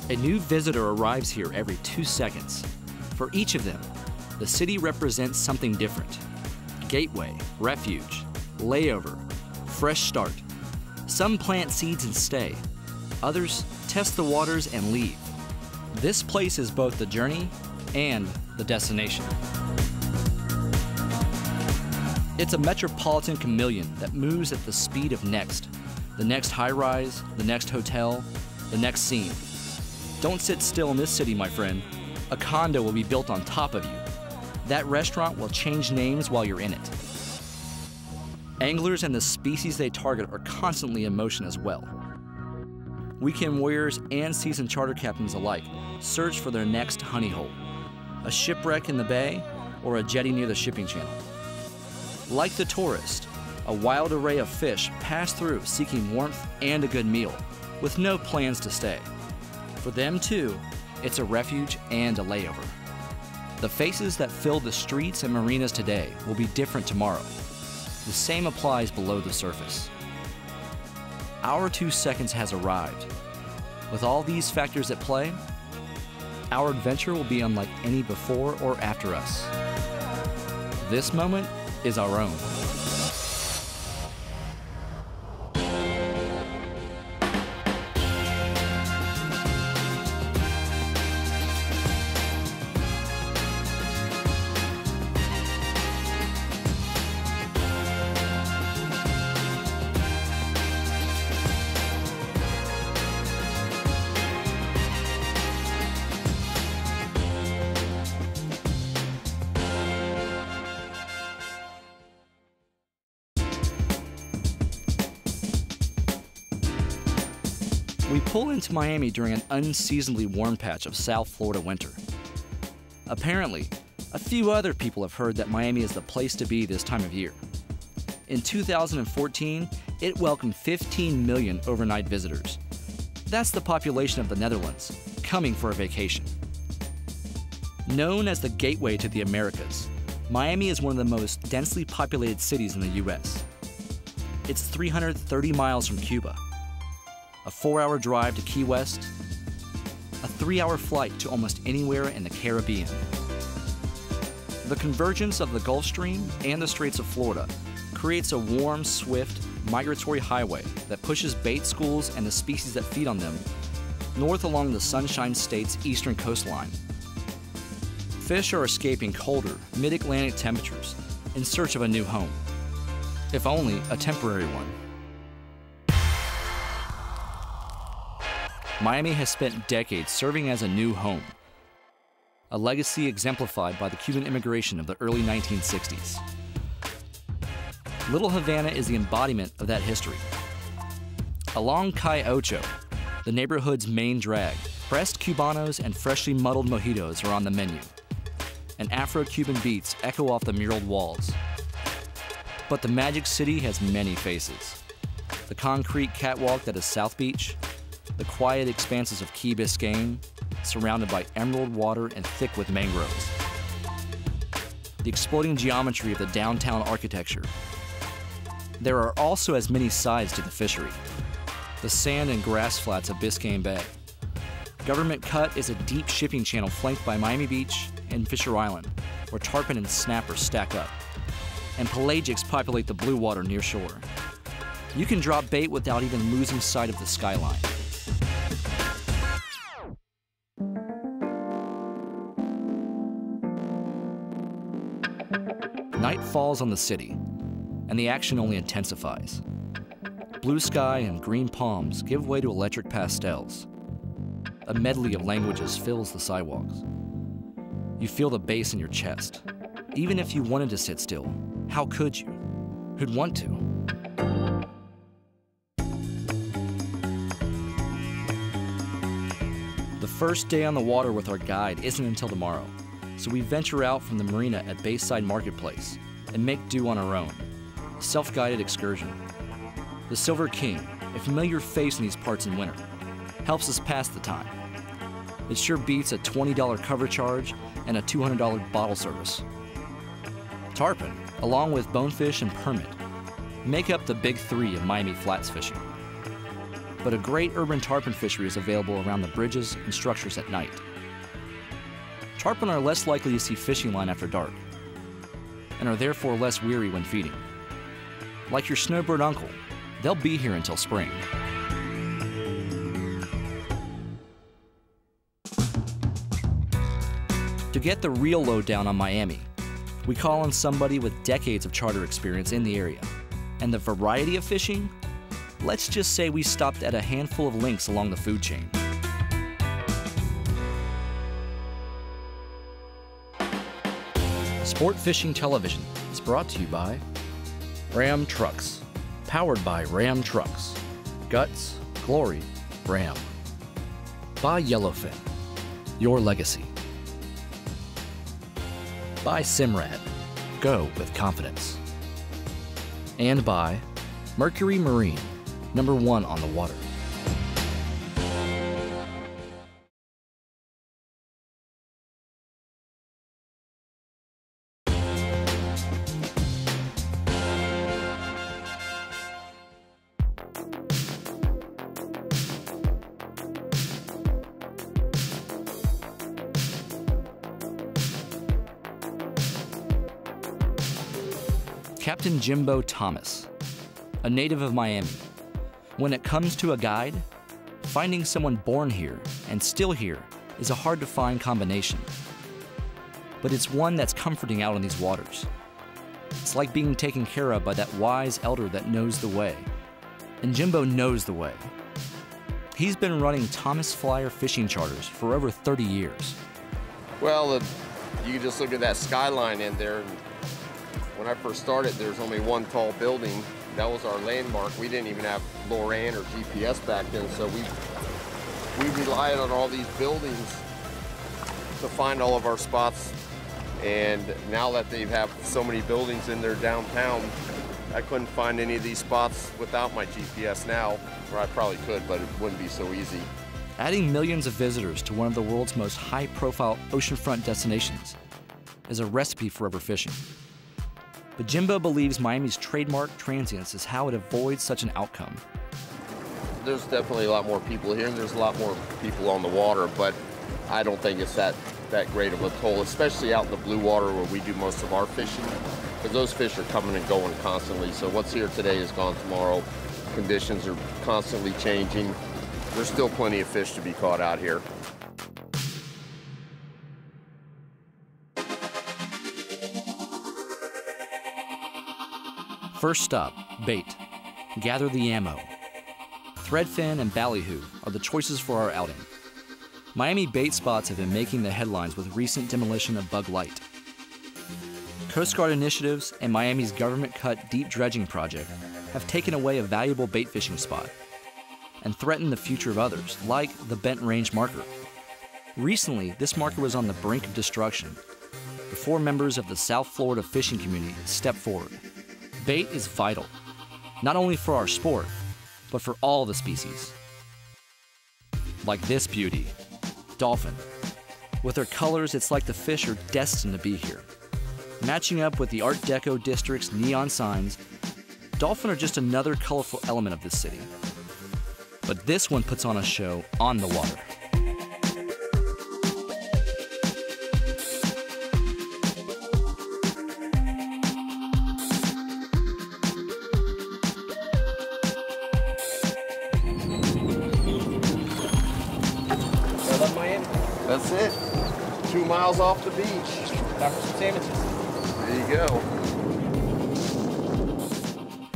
A new visitor arrives here every 2 seconds. For each of them, the city represents something different. Gateway, refuge, layover, fresh start. Some plant seeds and stay. Others test the waters and leave. This place is both the journey and the destination. It's a metropolitan chameleon that moves at the speed of next. The next high-rise, the next hotel, the next scene. Don't sit still in this city, my friend. A condo will be built on top of you. That restaurant will change names while you're in it. Anglers and the species they target are constantly in motion as well. Weekend warriors and seasoned charter captains alike search for their next honey hole, a shipwreck in the bay or a jetty near the shipping channel. Like the tourist, a wild array of fish pass through seeking warmth and a good meal, with no plans to stay. For them too, it's a refuge and a layover. The faces that fill the streets and marinas today will be different tomorrow. The same applies below the surface. Our 2 seconds has arrived. With all these factors at play, our adventure will be unlike any before or after us. This moment is our own. We pull into Miami during an unseasonably warm patch of South Florida winter. Apparently, a few other people have heard that Miami is the place to be this time of year. In 2014, it welcomed 15 million overnight visitors. That's the population of the Netherlands, coming for a vacation. Known as the gateway to the Americas, Miami is one of the most densely populated cities in the U.S. It's 330 miles from Cuba, a 4-hour drive to Key West, a 3-hour flight to almost anywhere in the Caribbean. The convergence of the Gulf Stream and the Straits of Florida creates a warm, swift, migratory highway that pushes bait schools and the species that feed on them north along the Sunshine State's eastern coastline. Fish are escaping colder, mid-Atlantic temperatures in search of a new home, if only a temporary one. Miami has spent decades serving as a new home, a legacy exemplified by the Cuban immigration of the early 1960s. Little Havana is the embodiment of that history. Along Calle Ocho, the neighborhood's main drag, pressed Cubanos and freshly muddled mojitos are on the menu, and Afro-Cuban beats echo off the muraled walls. But the Magic City has many faces. The concrete catwalk that is South Beach, the quiet expanses of Key Biscayne, surrounded by emerald water and thick with mangroves. The exploding geometry of the downtown architecture. There are also as many sides to the fishery. The sand and grass flats of Biscayne Bay. Government Cut is a deep shipping channel flanked by Miami Beach and Fisher Island, where tarpon and snapper stack up. And pelagics populate the blue water near shore. You can drop bait without even losing sight of the skyline. Night falls on the city, and the action only intensifies. Blue sky and green palms give way to electric pastels. A medley of languages fills the sidewalks. You feel the bass in your chest. Even if you wanted to sit still, how could you? Who'd want to? The first day on the water with our guide isn't until tomorrow, so we venture out from the marina at Bayside Marketplace and make do on our own. A self-guided excursion. The Silver King, a familiar face in these parts in winter, helps us pass the time. It sure beats a $20 cover charge and a $200 bottle service. Tarpon, along with bonefish and permit, make up the big three of Miami flats fishing. but a great urban tarpon fishery is available around the bridges and structures at night. Tarpon are less likely to see fishing line after dark, and are therefore less weary when feeding. Like your snowbird uncle, they'll be here until spring. To get the real lowdown on Miami, we call on somebody with decades of charter experience in the area. And the variety of fishing? Let's just say we stopped at a handful of links along the food chain. Sport Fishing Television is brought to you by Ram Trucks, powered by Ram Trucks. Guts, glory, Ram. By Yellowfin, your legacy. By Simrad, go with confidence. And by Mercury Marine, #1 on the water. Captain Jimbo Thomas, a native of Miami. When it comes to a guide, finding someone born here and still here is a hard-to-find combination. But it's one that's comforting out on these waters. It's like being taken care of by that wise elder that knows the way. And Jimbo knows the way. He's been running Thomas Flyer fishing charters for over 30 years. Well, you can just look at that skyline in there. When I first started, there was only one tall building. That was our landmark. We didn't even have LORAN or GPS back then, so we relied on all these buildings to find all of our spots. And now that they have so many buildings in their downtown, I couldn't find any of these spots without my GPS now, or I probably could, but it wouldn't be so easy. Adding millions of visitors to one of the world's most high-profile oceanfront destinations is a recipe for overfishing. But Jimbo believes Miami's trademark transience is how it avoids such an outcome. There's definitely a lot more people here, and there's a lot more people on the water, but I don't think it's that great of a toll, especially out in the blue water where we do most of our fishing, because those fish are coming and going constantly. So what's here today is gone tomorrow. Conditions are constantly changing. There's still plenty of fish to be caught out here. First stop, bait. Gather the ammo. Threadfin and ballyhoo are the choices for our outing. Miami bait spots have been making the headlines with recent demolition of Bug Light. Coast Guard initiatives and Miami's government-cut deep dredging project have taken away a valuable bait fishing spot and threatened the future of others, like the Bent Range marker. Recently, this marker was on the brink of destruction before members of the South Florida fishing community stepped forward. Bait is vital, not only for our sport, but for all the species. Like this beauty, dolphin. With their colors, it's like the fish are destined to be here. Matching up with the Art Deco district's neon signs, dolphin are just another colorful element of this city. But this one puts on a show on the water. That's it. 2 miles off the beach. Back for some sandwiches. There you go.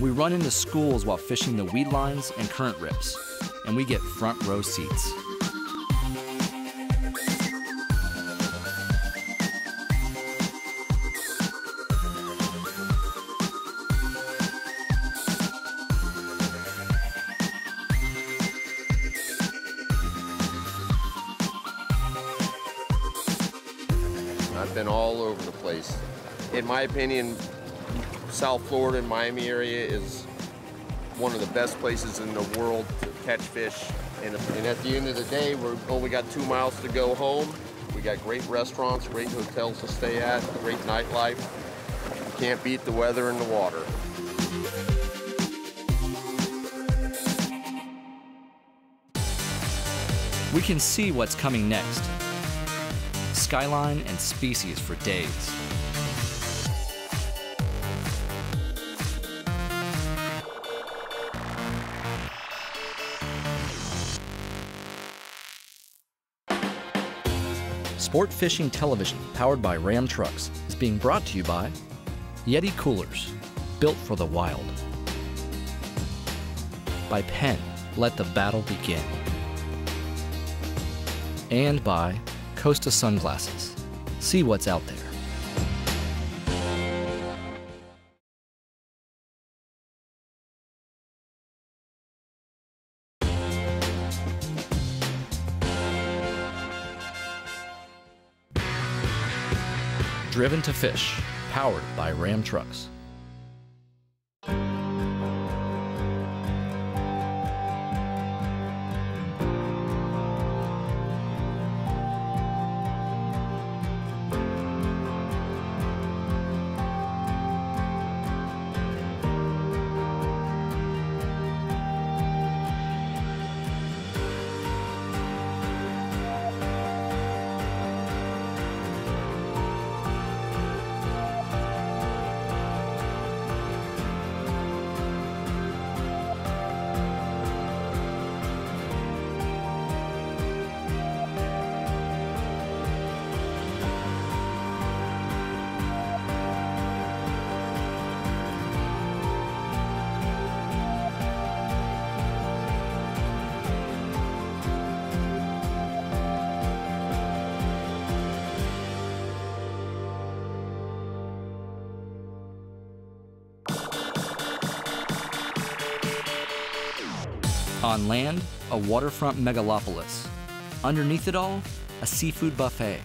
We run into schools while fishing the weed lines and current rips, and we get front row seats. I've been all over the place. In my opinion, South Florida and Miami area is one of the best places in the world to catch fish. And at the end of the day, we've only got 2 miles to go home. We got great restaurants, great hotels to stay at, great nightlife. You can't beat the weather and the water. We can see what's coming next. Skyline and species for days. Sport Fishing Television, powered by Ram Trucks, is being brought to you by Yeti Coolers, built for the wild. By Penn, let the battle begin. And by Costa Sunglasses, see what's out there. Driven to Fish, powered by Ram Trucks. On land, a waterfront megalopolis. Underneath it all, a seafood buffet.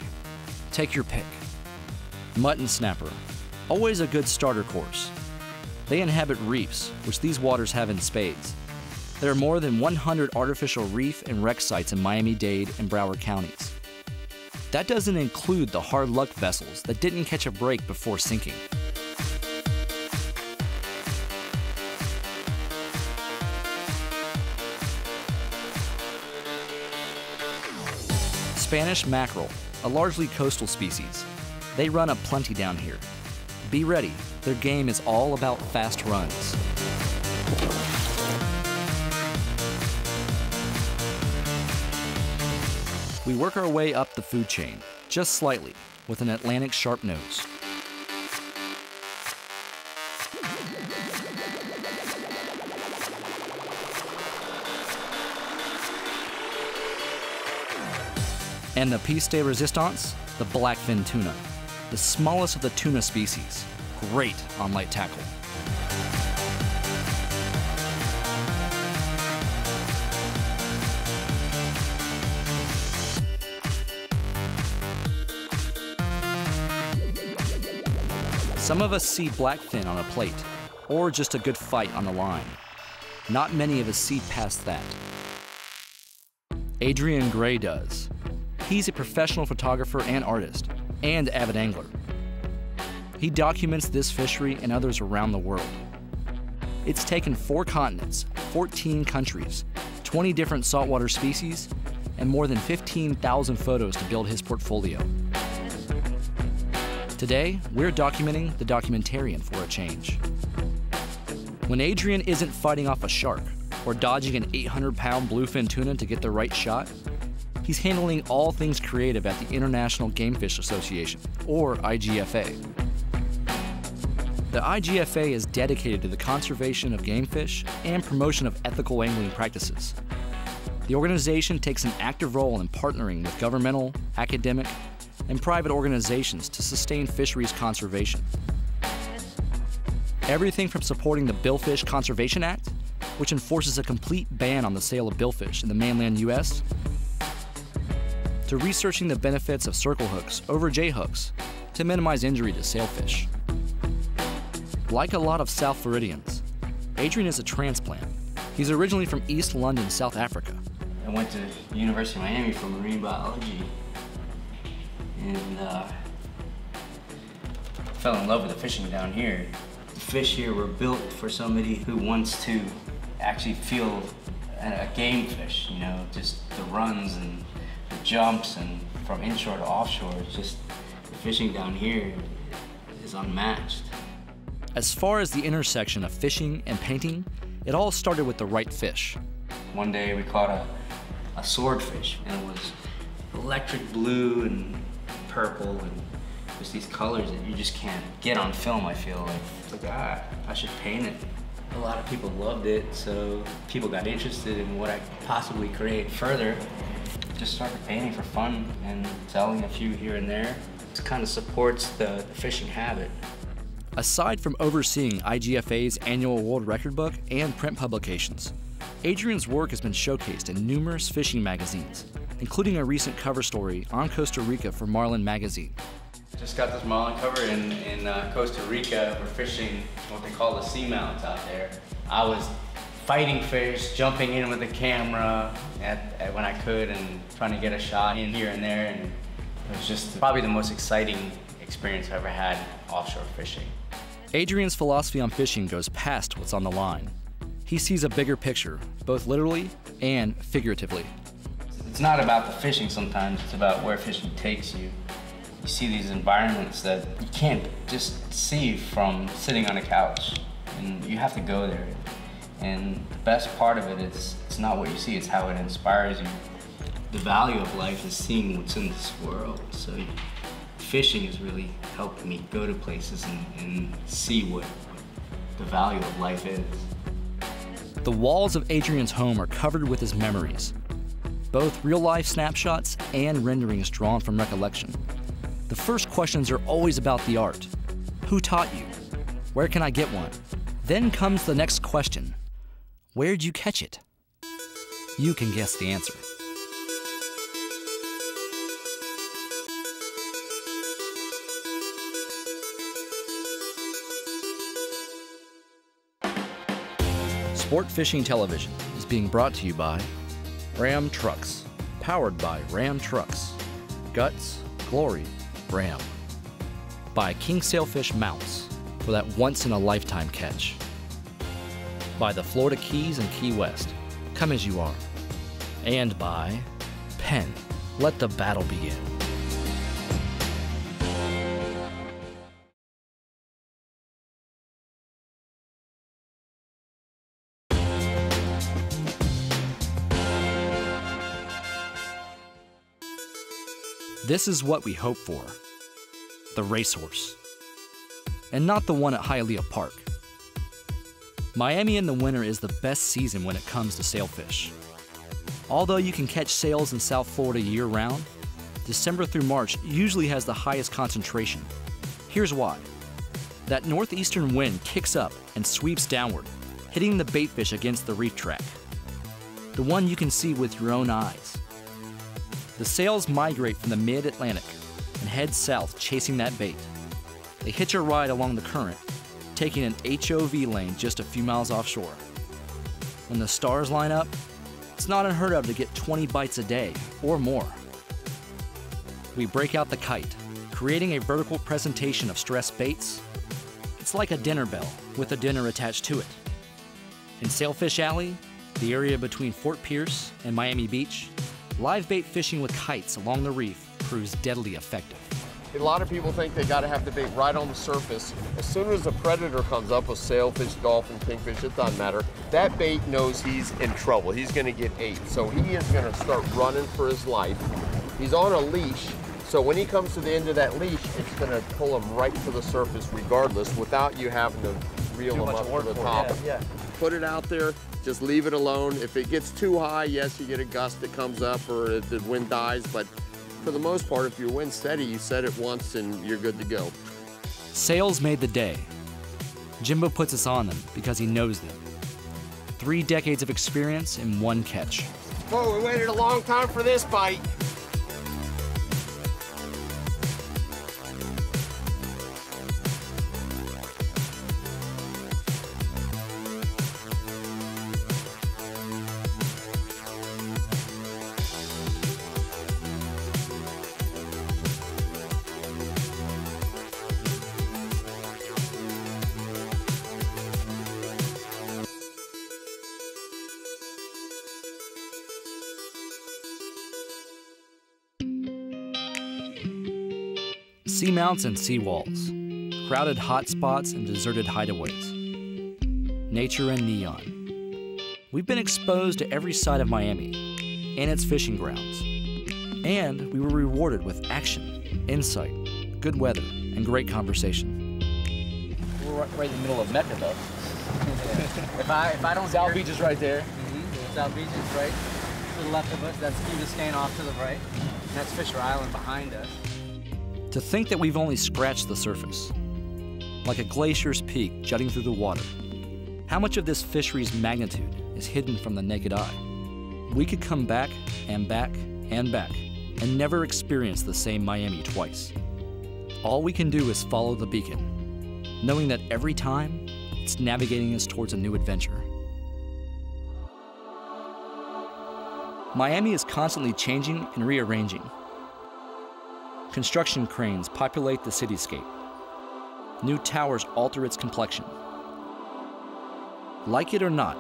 Take your pick. Mutton snapper, always a good starter course. They inhabit reefs, which these waters have in spades. There are more than 100 artificial reef and wreck sites in Miami-Dade and Broward counties. That doesn't include the hard luck vessels that didn't catch a break before sinking. Spanish mackerel, a largely coastal species. They run aplenty down here. Be ready, their game is all about fast runs. We work our way up the food chain, just slightly, with an Atlantic sharp nose. And the piece de resistance, the blackfin tuna, the smallest of the tuna species, great on light tackle. Some of us see blackfin on a plate, or just a good fight on the line. Not many of us see past that. Adrian Gray does. He's a professional photographer and artist, and avid angler. He documents this fishery and others around the world. It's taken 4 continents, 14 countries, 20 different saltwater species, and more than 15,000 photos to build his portfolio. Today, we're documenting the documentarian for a change. When Adrian isn't fighting off a shark or dodging an 800-pound bluefin tuna to get the right shot, he's handling all things creative at the International Game Fish Association, or IGFA. The IGFA is dedicated to the conservation of game fish and promotion of ethical angling practices. The organization takes an active role in partnering with governmental, academic, and private organizations to sustain fisheries conservation. Everything from supporting the Billfish Conservation Act, which enforces a complete ban on the sale of billfish in the mainland U.S., to researching the benefits of circle hooks over J-hooks to minimize injury to sailfish. Like a lot of South Floridians, Adrian is a transplant. He's originally from East London, South Africa. I went to the University of Miami for marine biology and fell in love with the fishing down here. The fish here were built for somebody who wants to actually feel a game fish, you know, just the runs and the jumps and from inshore to offshore. It's just, the fishing down here is unmatched. As far as the intersection of fishing and painting, it all started with the right fish. One day we caught a swordfish, and it was electric blue and purple and just these colors that you just can't get on film, I feel like. It's like, I should paint it. A lot of people loved it, so people got interested in what I could possibly create further. Just started painting for fun and selling a few here and there. It kind of supports the fishing habit. Aside from overseeing IGFA's annual world record book and print publications, Adrian's work has been showcased in numerous fishing magazines, including a recent cover story on Costa Rica for Marlin magazine. Just got this marlin cover in Costa Rica. We're fishing what they call the seamounts out there. I was fighting fish, jumping in with the camera when I could and trying to get a shot in here and there. And it was just probably the most exciting experience I've ever had offshore fishing. Adrian's philosophy on fishing goes past what's on the line. He sees a bigger picture, both literally and figuratively. It's not about the fishing sometimes, it's about where fishing takes you. You see these environments that you can't just see from sitting on a couch, and you have to go there. And the best part of it is, it's not what you see, it's how it inspires you. The value of life is seeing what's in this world. So fishing has really helped me go to places and see what the value of life is. The walls of Adrian's home are covered with his memories, both real-life snapshots and renderings drawn from recollection. The first questions are always about the art. Who taught you? Where can I get one? Then comes the next question. Where'd you catch it? You can guess the answer. Sport Fishing Television is being brought to you by Ram Trucks, powered by Ram Trucks. Guts, glory, Ram. By King Sailfish Mounts for that once-in-a-lifetime catch. By the Florida Keys and Key West, come as you are. And by Penn, let the battle begin. This is what we hope for, the racehorse, and not the one at Hialeah Park. Miami in the winter is the best season when it comes to sailfish. Although you can catch sails in South Florida year-round, December through March usually has the highest concentration. Here's why. That northeastern wind kicks up and sweeps downward, hitting the baitfish against the reef track, the one you can see with your own eyes. The sails migrate from the mid-Atlantic and head south chasing that bait. They hitch a ride along the current, taking an HOV lane just a few miles offshore. When the stars line up, it's not unheard of to get 20 bites a day or more. We break out the kite, creating a vertical presentation of stressed baits. It's like a dinner bell with a dinner attached to it. In Sailfish Alley, the area between Fort Pierce and Miami Beach, live bait fishing with kites along the reef proves deadly effective. A lot of people think they got to have the bait right on the surface. As soon as a predator comes up with sailfish, dolphin, kingfish, it doesn't matter. That bait knows he's in trouble. He's going to get ate. So he is going to start running for his life. He's on a leash. So when he comes to the end of that leash, it's going to pull him right to the surface regardless without you having to reel him up to the top. Yeah. Put it out there. Just leave it alone. If it gets too high, yes, you get a gust that comes up or the wind dies, but for the most part, if your wind's steady, you set it once and you're good to go. Sails made the day. Jimbo puts us on them because he knows them. 3 decades of experience in one catch. Whoa, we waited a long time for this bite. Seamounts and seawalls, crowded hotspots and deserted hideaways, nature and neon. We've been exposed to every side of Miami and its fishing grounds, and we were rewarded with action, insight, good weather, and great conversation. We're right in the middle of Mecca, though. If I don't South Beach is right there. South Beach is right to the left of us. That's Key Biscayne off to the right. And that's Fisher Island behind us. To think that we've only scratched the surface, like a glacier's peak jutting through the water. How much of this fishery's magnitude is hidden from the naked eye? We could come back and back and back and never experience the same Miami twice. All we can do is follow the beacon, knowing that every time it's navigating us towards a new adventure. Miami is constantly changing and rearranging. Construction cranes populate the cityscape. New towers alter its complexion. Like it or not,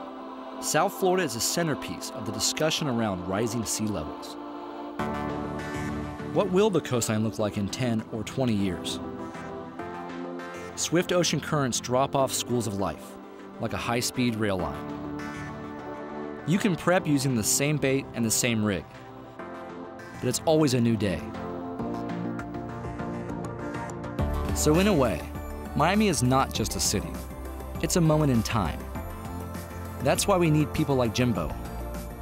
South Florida is a centerpiece of the discussion around rising sea levels. What will the coastline look like in 10 or 20 years? Swift ocean currents drop off schools of life, like a high-speed rail line. You can prep using the same bait and the same rig, but it's always a new day. So in a way, Miami is not just a city. It's a moment in time. That's why we need people like Jimbo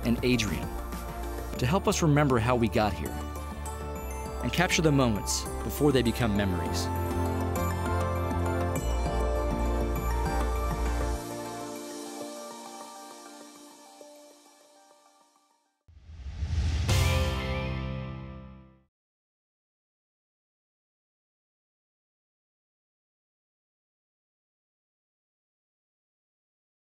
and Adrian to help us remember how we got here and capture the moments before they become memories.